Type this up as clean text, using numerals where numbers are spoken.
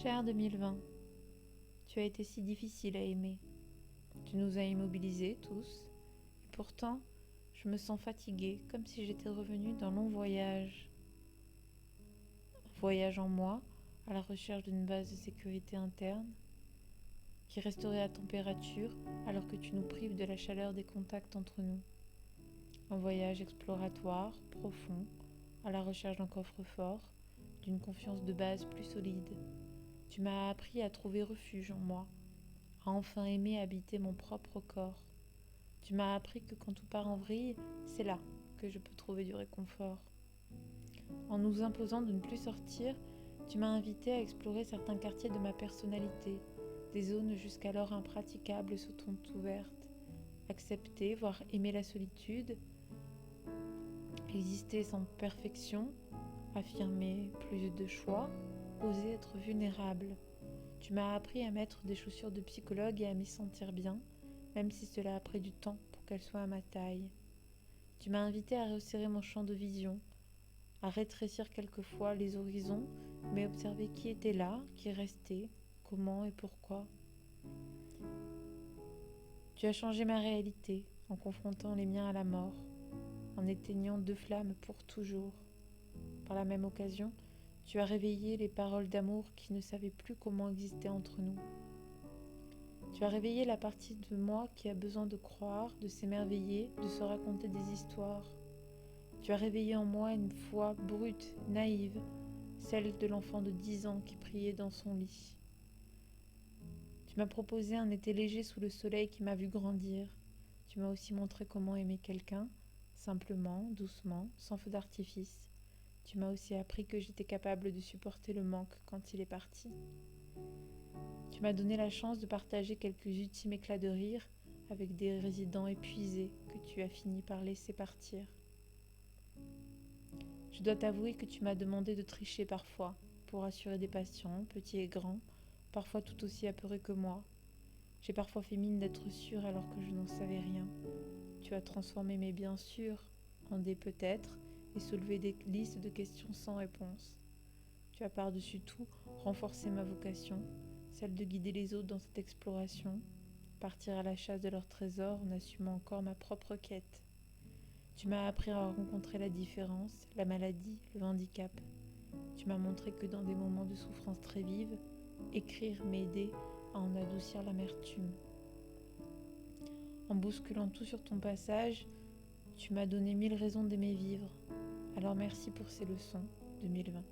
Cher 2020, tu as été si difficile à aimer. Tu nous as immobilisés tous, et pourtant, je me sens fatiguée, comme si j'étais revenue d'un long voyage. Un voyage en moi, à la recherche d'une base de sécurité interne, qui resterait à température alors que tu nous prives de la chaleur des contacts entre nous. Un voyage exploratoire, profond, à la recherche d'un coffre-fort, d'une confiance de base plus solide. Tu m'as appris à trouver refuge en moi, à enfin aimer habiter mon propre corps. Tu m'as appris que quand tout part en vrille, c'est là que je peux trouver du réconfort. En nous imposant de ne plus sortir, tu m'as invité à explorer certains quartiers de ma personnalité, des zones jusqu'alors impraticables se sont ouvertes. Accepter, voire aimer la solitude, exister sans perfection, affirmer plus de choix, oser être vulnérable. Tu m'as appris à mettre des chaussures de psychologue et à m'y sentir bien, même si cela a pris du temps pour qu'elles soient à ma taille. Tu m'as invité à resserrer mon champ de vision, à rétrécir quelquefois les horizons, mais observer qui était là, qui restait, comment et pourquoi. Tu as changé ma réalité en confrontant les miens à la mort, en éteignant deux flammes pour toujours. Par la même occasion, tu as réveillé les paroles d'amour qui ne savaient plus comment exister entre nous. Tu as réveillé la partie de moi qui a besoin de croire, de s'émerveiller, de se raconter des histoires. Tu as réveillé en moi une foi brute, naïve, celle de l'enfant de 10 ans qui priait dans son lit. Tu m'as proposé un été léger sous le soleil qui m'a vu grandir. Tu m'as aussi montré comment aimer quelqu'un, simplement, doucement, sans feu d'artifice. Tu m'as aussi appris que j'étais capable de supporter le manque quand il est parti. Tu m'as donné la chance de partager quelques ultimes éclats de rire avec des résidents épuisés que tu as fini par laisser partir. Je dois t'avouer que tu m'as demandé de tricher parfois pour assurer des patients, petits et grands, parfois tout aussi apeurés que moi. J'ai parfois fait mine d'être sûre alors que je n'en savais rien. Tu as transformé mes bien sûr en des peut-être et soulevé des listes de questions sans réponse. Tu as par-dessus tout renforcé ma vocation, celle de guider les autres dans cette exploration, partir à la chasse de leurs trésors en assumant encore ma propre quête. Tu m'as appris à rencontrer la différence, la maladie, le handicap. Tu m'as montré que dans des moments de souffrance très vive, écrire m'aidait à en adoucir l'amertume. En bousculant tout sur ton passage, tu m'as donné 1000 raisons d'aimer vivre. Alors merci pour ces leçons 2020.